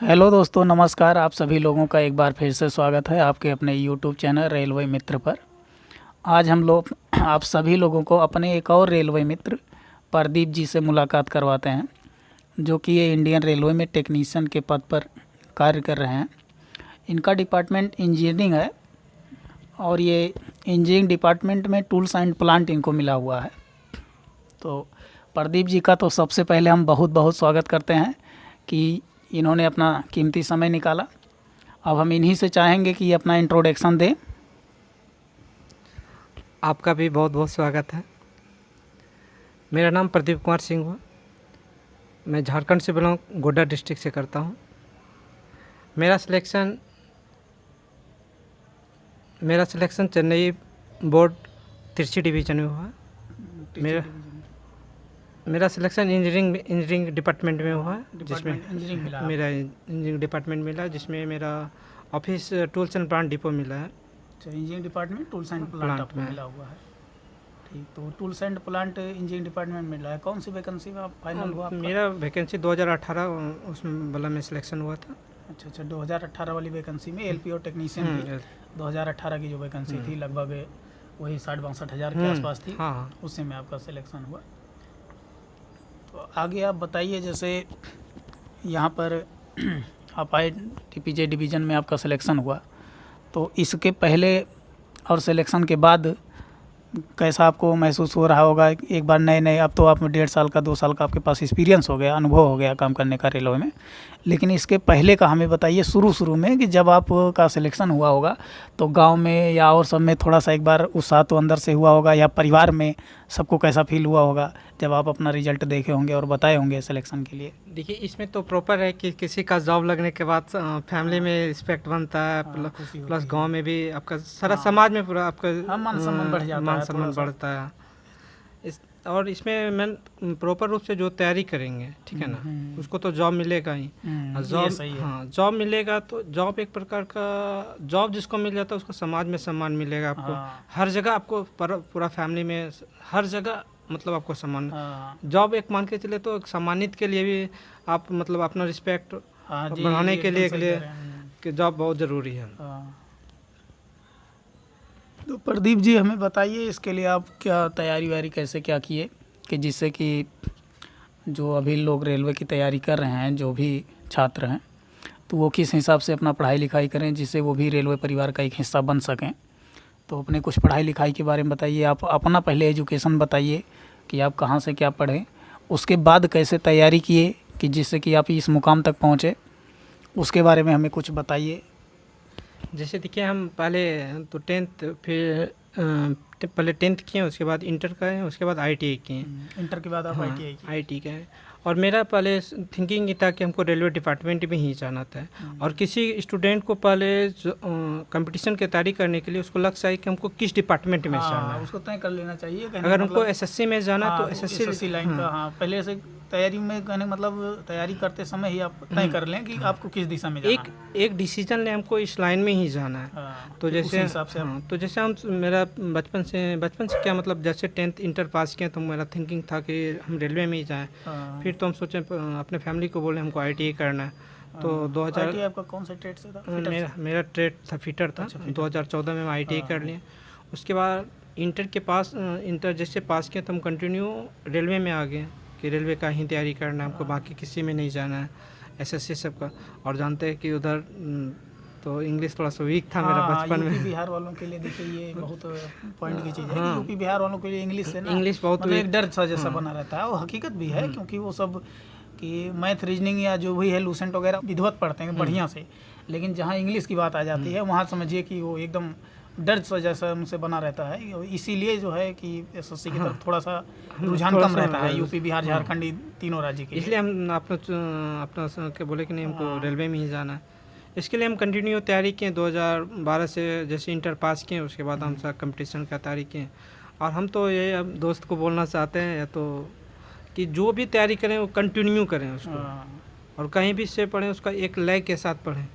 Hello दोस्तों, नमस्कार। आप सभी लोगों का एक बार फिर से स्वागत है आपके अपने यूट्यूब चैनल रेलवे मित्र पर। आज हम लोग आप सभी लोगों को अपने एक और रेलवे मित्र प्रदीप जी से मुलाकात करवाते हैं, जो कि ये इंडियन रेलवे में टेक्नीशियन के पद पर कार्य कर रहे हैं। इनका डिपार्टमेंट इंजीनियरिंग है और ये इंजीनियरिंग डिपार्टमेंट में टूल्स एंड प्लांट इनको मिला हुआ है। तो प्रदीप जी का तो सबसे पहले हम बहुत बहुत स्वागत करते हैं कि इन्होंने अपना कीमती समय निकाला। अब हम इन्हीं से चाहेंगे कि अपना इंट्रोडक्शन दें। आपका भी बहुत बहुत स्वागत है। मेरा नाम प्रदीप कुमार सिंह हुआ। मैं झारखंड से बिलोंग गोड्डा डिस्ट्रिक्ट से करता हूँ। मेरा सिलेक्शन चेन्नई बोर्ड तिरछी डिवीज़न में हुआ। मेरा सिलेक्शन इंजीनियरिंग डिपार्टमेंट में हुआ, जिसमें मेरा इंजीनियरिंग डिपार्टमेंट मिला, जिसमें मेरा office tools and plant depot मिला है। अच्छा, engineering department tools and plant आपको मिला हुआ है। ठीक, तो tools and plant engineering department मिला है। कौन सी वैकेंसी में आप फाइनल हुआ आपका? मेरा वैकेंसी 2018 उसमें वाला में सिलेक्शन हुआ था। अच्छा, 2018 वाली वैकेंसी में LPO टेक्नीशियन की 2018 की जो वैकेंसी थी, लगभग वही 60-62 हज़ार के आसपास थी। हाँ, उससे में आपका सिलेक्शन हुआ। तो आगे आप बताइए, जैसे यहाँ पर आप आए TPJ डिवीज़न में आपका सिलेक्शन हुआ, तो इसके पहले और सिलेक्शन के बाद कैसा आपको महसूस हो रहा होगा? एक बार नए अब तो आप 1.5 साल का 2 साल का आपके पास एक्सपीरियंस हो गया, अनुभव हो गया काम करने का रेलवे में। लेकिन इसके पहले का हमें बताइए, शुरू में कि जब आपका सिलेक्शन हुआ होगा तो गांव में या और सब में थोड़ा सा एक बार उत्साह तो अंदर से हुआ होगा, या परिवार में सबको कैसा फील हुआ होगा जब आप अपना रिजल्ट देखे होंगे और बताए होंगे सिलेक्शन के लिए? देखिए, इसमें तो प्रॉपर है कि किसी का जॉब लगने के बाद फैमिली में रिस्पेक्ट बनता है, प्लस गांव में भी आपका सारा समाज में पूरा आपका मान सम्मान बढ़ जाता है, मान सम्मान बढ़ता है। और इसमें मैं प्रॉपर रूप से जो तैयारी करेंगे, ठीक है ना, उसको तो जॉब मिलेगा ही। जॉब मिलेगा तो जॉब एक प्रकार का जॉब जिसको मिल जाता है उसको समाज में सम्मान मिलेगा आपको। हर जगह आपको पूरा फैमिली में हर जगह मतलब आपको सम्मान। जॉब एक मान के चले तो एक सम्मानित के लिए भी आप मतलब अपना रिस्पेक्ट बढ़ाने के लिए कि जॉब बहुत ज़रूरी है। तो प्रदीप जी, हमें बताइए इसके लिए आप क्या तैयारी कैसे क्या किए, कि जिससे कि जो अभी लोग रेलवे की तैयारी कर रहे हैं, जो भी छात्र हैं, तो वो किस हिसाब से अपना पढ़ाई लिखाई करें जिससे वो भी रेलवे परिवार का एक हिस्सा बन सकें। तो अपने कुछ पढ़ाई लिखाई के बारे में बताइए। आप अपना पहले एजुकेशन बताइए कि आप कहाँ से क्या पढ़े, उसके बाद कैसे तैयारी किए कि जिससे कि आप इस मुकाम तक पहुँचे, उसके बारे में हमें कुछ बताइए। जैसे देखिए, हम पहले तो 10th फिर पहले 10th किए, उसके बाद इंटर किए, उसके बाद ITI किए। इंटर के बाद आप ITI किए। और मेरा पहले थिंकिंग ये था कि हमको रेलवे डिपार्टमेंट में ही जाना था। और किसी स्टूडेंट को पहले कंपटीशन की तैयारी करने के लिए उसको लक्ष्य है कि हमको किस डिपार्टमेंट में जाना है, उसको तय कर लेना चाहिए। अगर हमको SSC में जाना तो SSC लाइन का पहले से तैयारी में कहने मतलब तैयारी करते समय ही आप तय कर लें कि आपको किस दिशा में जाना है। एक डिसीजन ले, हमको इस लाइन में ही जाना है। तो जैसे हिसाब से तो जैसे हम मेरा बचपन से क्या मतलब, जैसे 10th इंटर पास किया तो मेरा थिंकिंग था कि हम रेलवे में ही जाएं। फिर तो हम सोचे अपने फैमिली को बोले हमको ITI करना है। तो 2000 आपका कौन सा ट्रेड से था? मेरा ट्रेड था, फिटर था। 2014 में मैं ITI कर लिया। उसके बाद इंटर जैसे पास किया तो हम कंटिन्यू रेलवे में आ गए कि रेलवे का ही तैयारी करना है हमको, बाकी किसी में नहीं जाना है, SSC सबका। और जानते हैं कि उधर तो इंग्लिश थोड़ा सा वीक था मेरा बचपन में। बिहार वालों के लिए देखिए ये बहुत पॉइंट की चीज़ है कि यूपी बिहार वालों के लिए इंग्लिश से ना इंग्लिश बहुत मतलब एक डर सा जैसा बना रहता है। वो हकीकत भी है, क्योंकि वो सब कि मैथ रीजनिंग या जो भी है लूसेंट वगैरह विधिवत पढ़ते हैं बढ़िया से, लेकिन जहाँ इंग्लिश की बात आ जाती है वहाँ समझिए कि वो एकदम डर सा जैसा उनसे बना रहता है। इसीलिए जो है कि SSC की तरफ थोड़ा सा रुझान कम रहता है, यूपी बिहार झारखंड तीनों राज्य के। इसलिए हम अपना के बोले कि नहीं, हमको रेलवे में ही जाना है। इसके लिए हम कंटिन्यू तैयारी किए। 2012 से जैसे इंटर पास किए, उसके बाद हम सब कंपटीशन का तैयारी किए। और हम तो ये अब दोस्त को बोलना चाहते हैं या तो कि जो भी तैयारी करें वो कंटिन्यू करें उसको, और कहीं भी से पढ़ें उसका एक लय के साथ पढ़ें।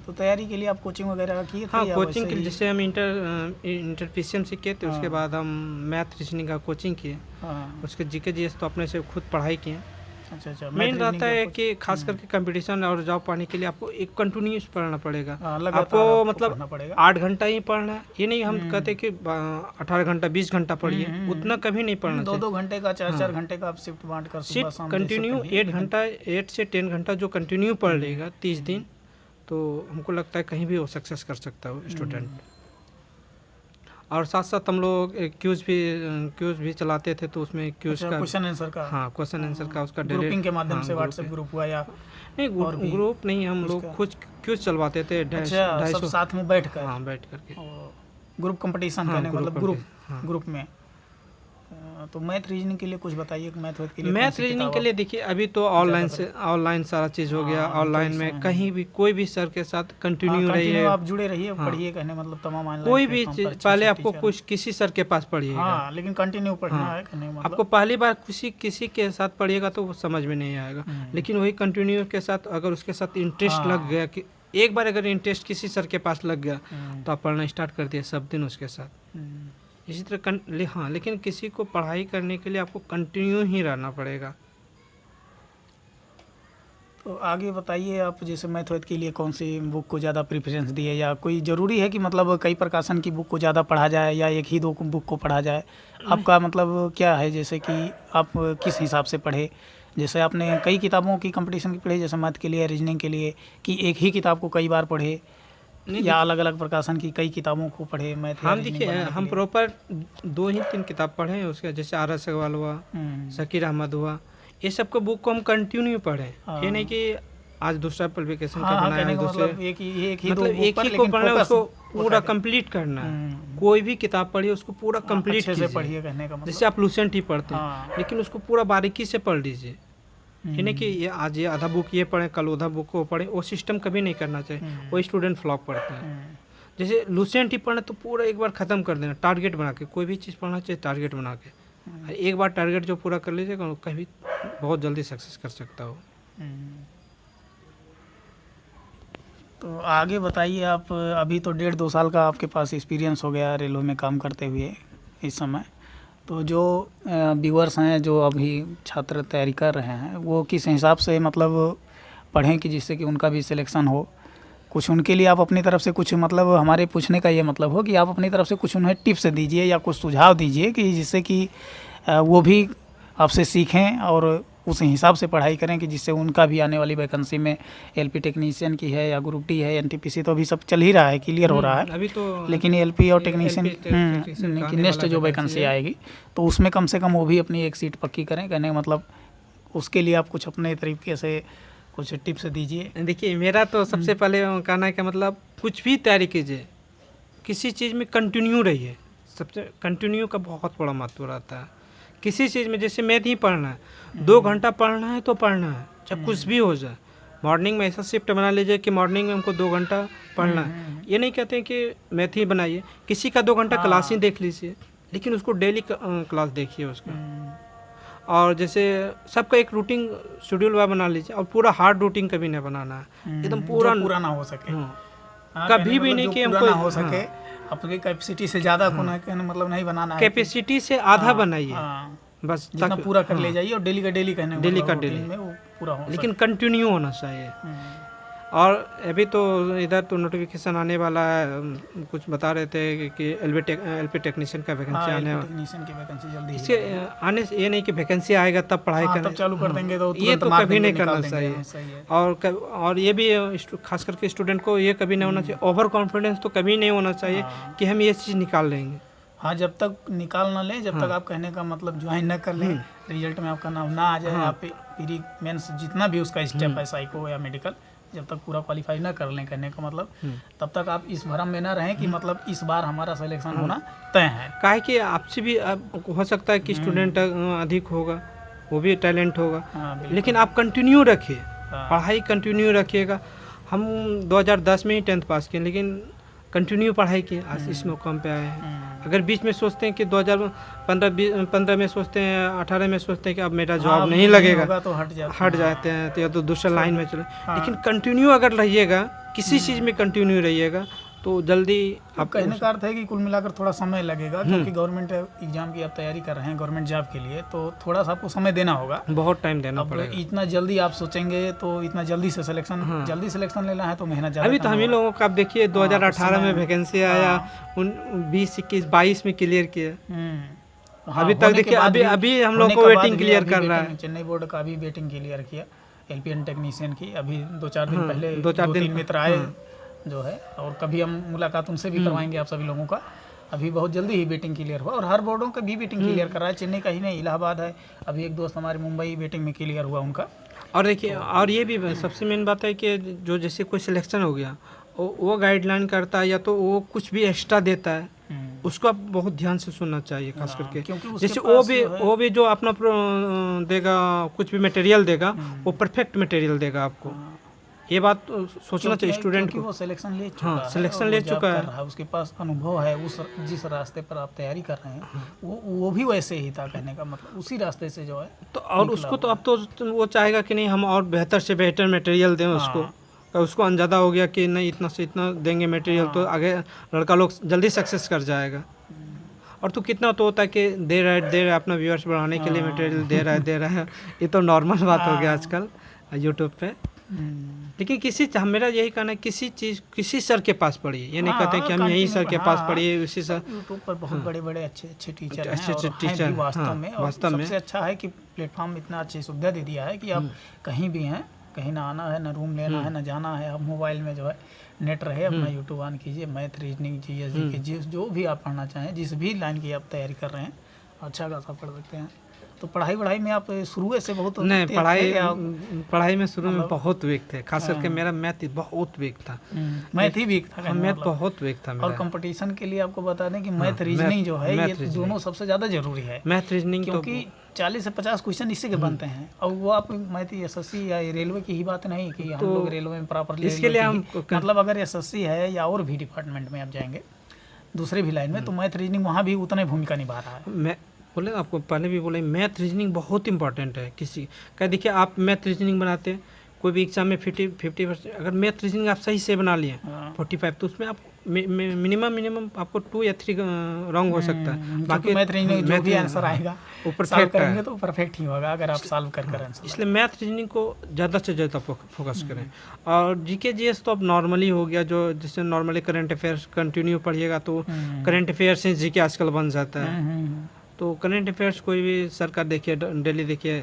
तो तैयारी के लिए आप कोचिंग वगैरह की? हाँ, कोचिंग के लिए जैसे हम इंटर PCM किए थे, उसके बाद हम मैथ रीजनिंग का कोचिंग किए। उसके GK GS तो अपने से खुद पढ़ाई किए। अच्छा मेन रहता है कि खास करके कंपटीशन और जॉब पाने के लिए आपको एक कंटिन्यूस पढ़ना पड़ेगा। आपको मतलब 8 घंटा ही पढ़ना है, ये नहीं हम कहते कि 18 घंटा 20 घंटा पढ़िए, उतना कभी नहीं पढ़ना चाहिए। 2 घंटे का 4 घंटे का आप शिफ्ट बांट कर शिफ्ट कंटिन्यू 8 से 10 घंटा जो कंटिन्यू पढ़ लेगा 30 दिन, तो हमको लगता है कहीं भी वो सक्सेस कर सकता है स्टूडेंट। और साथ साथ हम लोग क्यूज भी चलाते थे, तो उसमें क्यूज का क्वेश्चन आंसर का, हाँ क्वेश्चन आंसर का उसका ग्रुपिंग के माध्यम से व्हाट्सएप ग्रुप हुआ या नहीं, ग्रुप नहीं, हम लोग खुद क्यूज चलवाते थे। सब साथ में बैठ कर, हाँ बैठ करके ग्रुप कंपटीशन करने मतलब ग्रुप में। तो मैथ रीजनिंग के लिए कुछ बताइए, मैथ रीजनिंग के लिए देखिए अभी तो ऑनलाइन सारा चीज़ हो गया। ऑनलाइन में कहीं भी कोई भी सर के साथ कंटिन्यू रहिए, आप जुड़े रहिए, पढ़िए, कहने मतलब तमाम ऑनलाइन कोई भी चीज़ पहले आपको कुछ किसी सर के पास पढ़िएगा, लेकिन कंटिन्यू पढ़ना है, कहने मतलब आपको पहली बार किसी के साथ पढ़िएगा तो वो समझ में नहीं आएगा, लेकिन वही कंटिन्यू के साथ अगर उसके साथ इंटरेस्ट लग गया, कि एक बार अगर इंटरेस्ट किसी सर के पास लग गया तो आप पढ़ना स्टार्ट कर दिए सब दिन उसके साथ। इसी तरह हाँ, लेकिन किसी को पढ़ाई करने के लिए आपको कंटिन्यू ही रहना पड़ेगा। तो आगे बताइए आप, जैसे मैथ के लिए कौन सी बुक को ज़्यादा प्रेफरेंस दिए, या कोई ज़रूरी है कि मतलब कई प्रकाशन की बुक को ज़्यादा पढ़ा जाए या एक ही 2 बुक को पढ़ा जाए? आपका मतलब क्या है, जैसे कि आप किस हिसाब से पढ़े? जैसे आपने कई किताबों की कंपटीशन की पढ़ी, जैसे मैथ के लिए, रीजनिंग के लिए, कि एक ही किताब को कई बार पढ़े या अलग अलग प्रकाशन की कई किताबों को पढ़े? मैथ हम देखिए हम प्रॉपर 2 ही 3 किताब पढ़े हैं उसके, जैसे RS अग्रवाल हुआ, शकीर अहमद हुआ, ये सब को बुक को हम कंटिन्यू पढ़े। ये नहीं कि आज दूसरा पब्लिकेशन का बनाया है, दूसरे एक ही को पढ़ना है, उसको पूरा कंप्लीट करना है। कोई भी किताब पढ़िए उसको पूरा कंप्लीट से पढ़िए, कहने का मतलब जैसे आप लूसेंट ही पढ़ते हैं, लेकिन उसको पूरा बारीकी से पढ़ लीजिए। ये नहीं कि ये आज ये आधा बुक ये पढ़े, कल आधा बुक को पढ़े, वो सिस्टम कभी नहीं करना चाहिए, वो स्टूडेंट फ्लॉप पढ़ते हैं। जैसे लूसेंट ही पढ़ना तो पूरा एक बार ख़त्म कर देना, टारगेट बना के, कोई भी चीज़ पढ़ना चाहिए टारगेट बना के। एक बार टारगेट जो पूरा कर लीजिएगा कभी बहुत जल्दी सक्सेस कर सकता हो। तो आगे बताइए आप, अभी तो 1.5-2 साल का आपके पास एक्सपीरियंस हो गया रेलवे में काम करते हुए इस समय, तो जो व्यूअर्स हैं जो अभी छात्र तैयारी कर रहे हैं, वो किस हिसाब से मतलब पढ़ें कि जिससे कि उनका भी सिलेक्शन हो? कुछ उनके लिए आप अपनी तरफ से कुछ, मतलब हमारे पूछने का ये मतलब हो कि आप अपनी तरफ से कुछ उन्हें टिप्स दीजिए या कुछ सुझाव दीजिए कि जिससे कि वो भी आपसे सीखें और उस हिसाब से पढ़ाई करें, कि जिससे उनका भी आने वाली वैकेंसी में LP टेक्नीशियन की है या ग्रुप D है, NTPC तो अभी सब चल ही रहा है, क्लियर हो रहा है अभी तो, लेकिन LP और टेक्नीशियन की नेक्स्ट जो वैकेंसी आएगी तो उसमें कम से कम वो भी अपनी एक सीट पक्की करें, कहने का मतलब उसके लिए आप कुछ अपने तरीके से कुछ टिप्स दीजिए। देखिए मेरा तो सबसे पहले कहना है कि मतलब कुछ भी तैयारी कीजिए, किसी चीज़ में कंटिन्यू रहिए। सबसे कंटिन्यू का बहुत बड़ा महत्व रहता है किसी चीज़ में। जैसे मैथ ही पढ़ना है, 2 घंटा पढ़ना है तो पढ़ना है, चाहे कुछ भी हो जाए। मॉर्निंग में ऐसा शिफ्ट बना लीजिए कि मॉर्निंग में हमको 2 घंटा पढ़ना है। ये नहीं कहते हैं कि मैथ ही बनाइए, किसी का 2 घंटा क्लास ही देख लीजिए, लेकिन उसको डेली क्लास देखिए उसका। और जैसे सबका एक रूटीन शेड्यूल बना लीजिए, और पूरा हार्ड रूटीन कभी नहीं बनाना है, एकदम पूरा ना हो सके, कभी भी नहीं कि हमको हो सके, आपकी कैपेसिटी से ज़्यादा को मतलब नहीं बनाना है, कैपेसिटी से आधा बनाइए बस, जितना पूरा कर ले जाइए, और डेली का डेली कहने डेली का डेली में वो पूरा हो, लेकिन कंटिन्यू होना चाहिए। और अभी तो इधर तो नोटिफिकेशन आने वाला है, कुछ बता रहे थे कि LP टेक्नीशियन का वैकेंसी आने वाला, टेक्नीशियन की वैकेंसी जल्दी इसके आने से ये नहीं कि वैकेंसी आएगा तब पढ़ाई करना चालू कर देंगे, तो ये तो कभी नहीं करना चाहिए। और ये भी खास करके स्टूडेंट को ये कभी नहीं होना चाहिए, ओवर कॉन्फिडेंस तो कभी नहीं होना चाहिए कि हम ये चीज़ निकाल लेंगे। हाँ, जब तक निकाल ना लें, जब तक आप कहने का मतलब ज्वाइन न कर लें, रिजल्ट में आपका नाम ना आ जाए, आप प्री मेंस जितना भी उसका स्टेप है, साइको या मेडिकल, जब तक पूरा क्वालिफाई ना कर लें, कहने का मतलब तब तक आप इस भरम में ना रहें कि मतलब इस बार हमारा सिलेक्शन होना तय है। काहे कि आपसे भी हो सकता है कि स्टूडेंट अधिक होगा, वो भी टैलेंट होगा, लेकिन आप कंटिन्यू रखिए, पढ़ाई कंटिन्यू रखिएगा। हम 2010 में ही 10th पास किए, लेकिन कंटिन्यू पढ़ाई की, आज इस मौका पे आए हैं। अगर बीच में सोचते हैं कि 2015 में सोचते हैं, 18 में सोचते हैं कि अब मेरा जॉब नहीं लगेगा, तो हट जाते हैं, तो या तो दूसरा लाइन में चले। लेकिन कंटिन्यू अगर रहिएगा, किसी चीज़ में कंटिन्यू रहिएगा, तो जल्दी अब कहने का अर्थ है कि कुल मिलाकर थोड़ा समय लगेगा, क्योंकि गवर्नमेंट एग्जाम की आप तैयारी कर रहे हैं गवर्नमेंट जॉब के लिए, तो थोड़ा सा आपको समय देना होगा, बहुत टाइम देना पड़ेगा। इतना जल्दी आप सोचेंगे तो इतना जल्दी से सिलेक्शन जल्दी सिलेक्शन लेना है तो मेहनत ज़्यादा। अभी तो हम ही लोगों का आप देखिए 2018 में वैकेंसी आया, 20, 21, 22 में क्लियर किया। अभी तक देखिए अभी हम लोग को वेटिंग क्लियर कर रहा है। चेन्नई बोर्ड का भी वेटिंग क्लियर किया LPN टेक्नीशियन की, अभी 2-4 दिन पहले 2-3 मित्र आए जो है, और कभी हम मुलाकात उनसे भी करवाएंगे आप सभी लोगों का। अभी बहुत जल्दी ही वेटिंग क्लियर हुआ, और हर बोर्डों का भी वेटिंग क्लियर कर रहा है, चेन्नई का ही नहीं, इलाहाबाद है, अभी एक दोस्त हमारे मुंबई वेटिंग में क्लियर हुआ उनका। और देखिए और ये भी सबसे मेन बात है कि जो जैसे कोई सिलेक्शन हो गया वो गाइडलाइन करता है या तो वो कुछ भी एक्स्ट्रा देता है, उसको आप बहुत ध्यान से सुनना चाहिए खास करके, जैसे वो भी जो अपना देगा कुछ भी मटेरियल देगा वो परफेक्ट मटेरियल देगा आपको, ये बात सोचना चाहिए स्टूडेंट को। वो सिलेक्शन ले चुका है, सिलेक्शन ले चुका है, उसके पास अनुभव है, उस जिस रास्ते पर आप तैयारी कर रहे हैं वो भी वैसे ही था, कहने का मतलब उसी रास्ते से जो है तो, और उसको तो अब तो वो चाहेगा कि नहीं हम और बेहतर से बेहतर मटेरियल दें उसको अंदाजा हो गया कि नहीं इतना से इतना देंगे मटेरियल तो आगे लड़का लोग जल्दी सक्सेस कर जाएगा। और तो कितना तो होता है कि दे रहा है अपना व्यूअर्स बढ़ाने के लिए मटेरियल दे रहा है ये तो नॉर्मल बात हो गया आजकल यूट्यूब पे। लेकिन मेरा यही कहना है किसी सर के पास पढ़िए, ये नहीं कहते कि हम यही सर के पास पढ़िए, उसी सर यूट्यूब पर बहुत बड़े अच्छे टीचर हैं वास्तव में। सबसे अच्छा है कि प्लेटफॉर्म इतना अच्छी सुविधा दे दिया है कि आप कहीं भी हैं, कहीं ना आना है, ना रूम लेना है, ना जाना है, आप मोबाइल में जो है नेट रहे अपना यूट्यूब ऑन कीजिए, मैथ रीजनिंग GS जो भी आप पढ़ना चाहें, जिस भी लाइन की आप तैयारी कर रहे हैं अच्छा खासा पढ़ सकते हैं। तो पढ़ाई में आप शुरू से बहुत नहीं पढ़ाई में शुरू में बहुत वीक थे, खास करके मेरा मैथ बहुत वीक था, मैथ ही वीक था, मैथ बहुत वीक था। और कंपटीशन के लिए आपको बता दें कि मैथ रीजनिंग जो है ये दोनों सबसे ज़्यादा जरूरी है। मैथ रीजनिंग क्योंकि 40 से 50 क्वेश्चन इसी के बनते हैं, और वो आप मैथ SSC या रेलवे की ही बात नहीं कि हम लोग रेलवे में प्रॉपरली, इसके लिए हम मतलब अगर SSC है या और भी डिपार्टमेंट में आप जाएंगे दूसरे भी लाइन में, तो मैथ रीजनिंग वहाँ भी उतने भूमिका निभा रहा है। मैं बोले आपको पहले भी बोले मैथ रीजनिंग बहुत इंपॉर्टेंट है। किसी का देखिए आप मैथ रीजनिंग बनाते हैं, कोई भी एग्जाम में 50% अगर मैथ रीजनिंग आप सही से बना लिए 45 तो उसमें आप मिनिमम आपको 2 या 3 रॉन्ग हो सकता है, बाकी मैथ रीजनिंग जो भी आंसर आएगा वो परफेक्ट करेंगे तो परफेक्ट ही होगा अगर आप सॉल्व कर आंसर। इसलिए मैथ रीजनिंग को ज़्यादा से ज़्यादा फोकस करें। और GK GS तो अब नॉर्मली हो गया, जो जिससे नॉर्मली करंट अफेयर्स कंटिन्यू पढ़िएगा तो करंट अफेयर्स से GK आजकल बन जाता है। तो करंट अफेयर्स कोई भी सरकार देखिए डेली देखिए,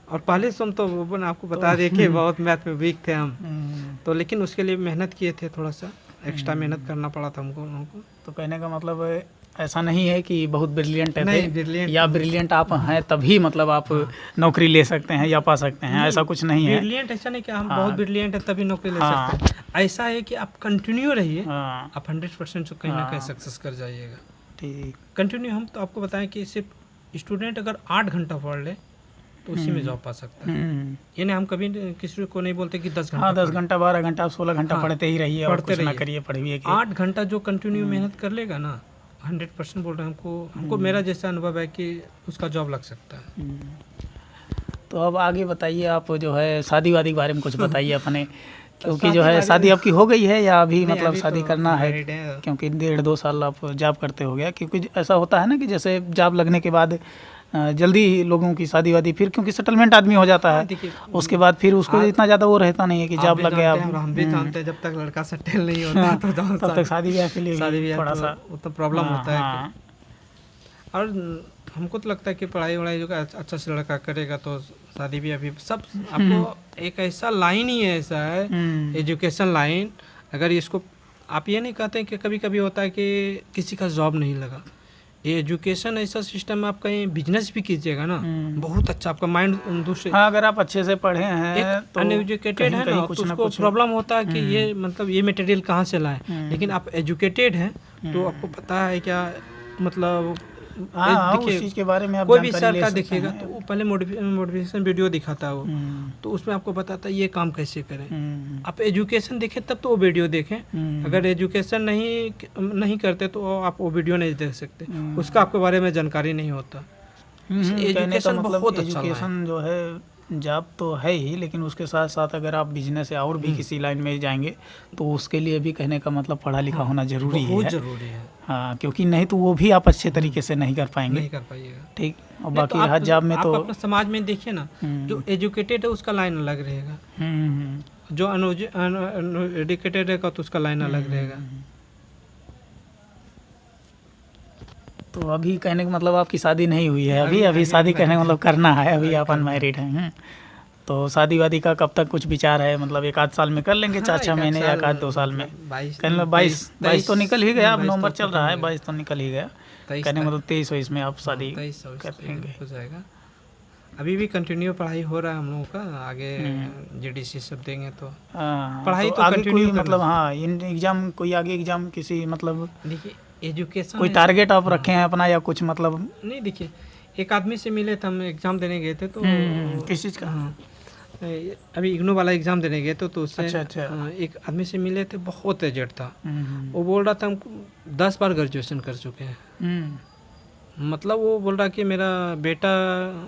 और पहले से हम तो आपको बता दें कि बहुत मैथ में वीक थे हम, तो लेकिन उसके लिए मेहनत किए थे, थोड़ा सा एक्स्ट्रा मेहनत करना पड़ा था हमको। तो कहने का मतलब ऐसा नहीं है कि बहुत ब्रिलियंट है या ब्रिलियंट आप हैं तभी मतलब आप नौकरी ले सकते हैं या पा सकते हैं, ऐसा कुछ नहीं है। ब्रिलियंट ऐसा नहीं कि हम बहुत ब्रिलियंट है तभी नौकरी ले सकते हैं, ऐसा है कि आप कंटिन्यू रहिए, आप 100% कहीं ना कहीं सक्सेस कर जाइएगा। ठीक कंटिन्यू हम तो आपको बताएं कि सिर्फ स्टूडेंट अगर 8 घंटा पढ़ ले तो उसी में जॉब पा सकता है। ये नहीं हम कभी किसी को नहीं बोलते कि 10 घंटा 10 घंटा 12 घंटा 16 घंटा पढ़ते ही रहिए और कुछ ना करिए, पढ़िए। 8 घंटा जो कंटिन्यू मेहनत कर लेगा ना 100% बोल रहे हैं हमको मेरा जैसा अनुभव है कि उसका जॉब लग सकता है। तो अब आगे बताइए, आप जो है शादी वादी के बारे में कुछ बताइए अपने, क्योंकि जो है शादी आपकी हो गई है या अभी मतलब शादी करना है? क्योंकि 1.5-2 साल आप जॉब करते हो गया, क्योंकि ऐसा होता है ना कि जैसे जॉब लगने के बाद जल्दी लोगों की शादी वादी, फिर क्योंकि सेटलमेंट आदमी हो जाता है उसके बाद फिर उसको इतना ज़्यादा वो रहता नहीं है कि जॉब लग गया। हम भी जानते हैं जब तक लड़का सेटल नहीं होता तो तब तक शादी ब्याह के लिए थोड़ा सा तो प्रॉब्लम होता है। और हमको तो लगता है कि पढ़ाई वढ़ाई जो अच्छा से लड़का करेगा तो शादी भी अभी सब आपको एक ऐसा लाइन ही है, ऐसा है एजुकेशन लाइन। अगर इसको आप ये नहीं कहते कि कभी कभी होता है कि किसी का जॉब नहीं लगा, ये एजुकेशन ऐसा सिस्टम है, आप कहीं बिजनेस भी कीजिएगा ना बहुत अच्छा आपका माइंड दूसरे। अगर आप अच्छे से पढ़े हैं तो अनएजुकेटेड है ना तो उसको प्रॉब्लम होता है कि ये मतलब ये मटेरियल कहाँ से लाए, लेकिन आप एजुकेटेड हैं तो आपको पता है क्या मतलब उस चीज के बारे में आप कोई भी सर का देखिएगा तो वो पहले मोटिवेशन वीडियो दिखाता है वो, तो उसमें आपको बताता है ये काम कैसे करें। आप एजुकेशन देखें तब तो वो वीडियो देखें, अगर एजुकेशन नहीं करते तो आप वो वीडियो नहीं देख सकते, उसका आपके बारे में जानकारी नहीं होता। एजुकेशन बहुत अच्छा, एजुकेशन जो है जॉब तो है ही, लेकिन उसके साथ साथ अगर आप बिजनेस या और भी किसी लाइन में जाएंगे तो उसके लिए भी कहने का मतलब पढ़ा लिखा होना ज़रूरी बहुत है। ज़रूरी है। हाँ, क्योंकि नहीं तो वो भी आप अच्छे तरीके से नहीं कर पाएंगे। नहीं कर पाइएगा। ठीक। और नहीं, बाकी तो रहा जॉब में आप तो अपने समाज में देखिए ना, जो एजुकेटेड है उसका लाइन अलग रहेगा, जो अनएजुकेटेड रहेगा तो उसका लाइन अलग रहेगा। तो अभी कहने का मतलब आपकी शादी नहीं हुई है अभी शादी कहने का मतलब करना है, अभी आप अनमैरिड हैं। तो शादी वादी का कब तक कुछ विचार है? मतलब 1 आध साल में कर लेंगे, 4-6 महीने या 1-2 साल में? कहने 22 तो निकल ही गया, अब नवंबर चल रहा है, 22 तो निकल ही गया। कहने मतलब 23-24 में आप शादी कर लेंगे। हो जाएगा। अभी भी कंटिन्यू पढ़ाई हो रहा है हम लोगों का, आगे जीडीसी सब देंगे तो पढ़ाई तो आगे कंटिन्यू कोई मतलब हाँ इन एग्जाम कोई आगे एग्जाम किसी मतलब देखिए एजुकेशन कोई टारगेट आप रखे हैं अपना या कुछ मतलब? नहीं, देखिए एक आदमी से मिले थे, हम एग्ज़ाम देने गए थे तो किस चीज़ का? हाँ, अभी इग्नू वाला एग्ज़ाम देने गए थे तो उससे अच्छा। एक आदमी से मिले थे, बहुत एजेड था। वो बोल रहा था हम 10 बार ग्रेजुएशन कर चुके हैं। मतलब वो बोल रहा कि मेरा बेटा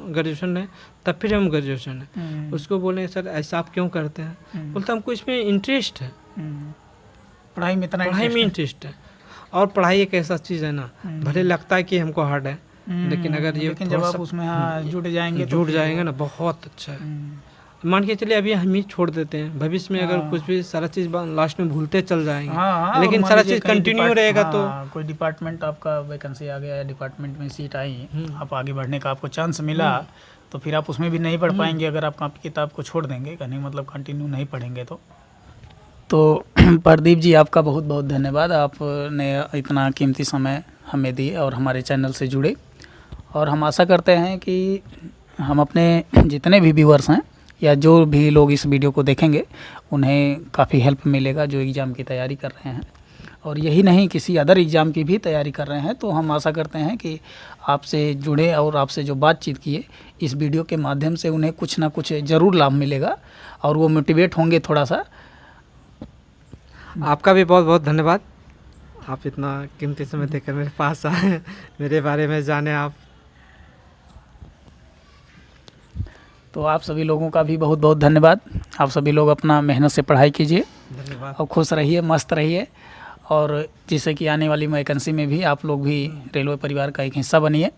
ग्रेजुएशन है तब फिर हम ग्रेजुएशन है। उसको बोले सर ऐसा आप क्यों करते हैं? बोलता हमको इसमें इंटरेस्ट है, पढ़ाई में इतना पढ़ाई में इंटरेस्ट है। और पढ़ाई एक ऐसा चीज़ है ना, भले लगता है कि हमको हार्ड है, लेकिन अगर ये जब आप उसमें जुट जाएंगे ना बहुत अच्छा है। मान के चलिए अभी हम ही छोड़ देते हैं, भविष्य में अगर कुछ भी सारा चीज़ लास्ट में भूलते चल जाएंगे, लेकिन सारा चीज़ कंटिन्यू रहेगा तो कोई डिपार्टमेंट आपका वैकेंसी आ गया या डिपार्टमेंट में सीट आई, आप आगे बढ़ने का आपको चांस मिला तो फिर आप उसमें भी नहीं पढ़ पाएंगे अगर आप कॉपी किताब को छोड़ देंगे, कहने मतलब कंटिन्यू नहीं पढ़ेंगे तो प्रदीप जी आपका बहुत बहुत धन्यवाद, आपने इतना कीमती समय हमें दिए और हमारे चैनल से जुड़े। और हम आशा करते हैं कि हम अपने जितने भी व्यूअर्स हैं या जो भी लोग इस वीडियो को देखेंगे उन्हें काफ़ी हेल्प मिलेगा जो एग्ज़ाम की तैयारी कर रहे हैं, और यही नहीं किसी अदर एग्ज़ाम की भी तैयारी कर रहे हैं। तो हम आशा करते हैं कि आपसे जुड़े और आपसे जो बातचीत किए इस वीडियो के माध्यम से उन्हें कुछ ना कुछ ज़रूर लाभ मिलेगा और वो मोटिवेट होंगे थोड़ा सा। आपका भी बहुत बहुत धन्यवाद, आप इतना कीमती समय देकर मेरे पास आए, मेरे बारे में जाने आप। तो आप सभी लोगों का भी बहुत बहुत धन्यवाद। आप सभी लोग अपना मेहनत से पढ़ाई कीजिए और खुश रहिए, मस्त रहिए, और जिससे कि आने वाली वैकेंसी में भी आप लोग भी रेलवे परिवार का एक हिस्सा बनिए।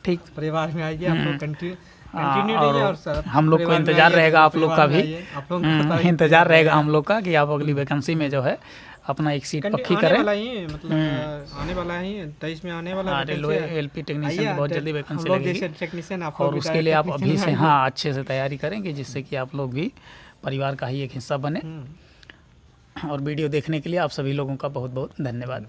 ठीक, परिवार में आइए, आप लोग कंटिन्यू और हम लोग को इंतज़ार रहेगा, आप लोग का भी इंतज़ार रहेगा हम लोग का कि आप अगली वैकेंसी में जो है अपना एक सीट पक्की करें। मतलब आने वाला है 23 में आने वाला है। रेलवे एलपी टेक्नीशियन में बहुत जल्दी वैकेंसी लगेगी और उसके लिए आप अभी से हाँ अच्छे से तैयारी करेंगे जिससे कि आप लोग भी परिवार का ही एक हिस्सा बने। और वीडियो देखने के लिए आप सभी लोगों का बहुत बहुत धन्यवाद।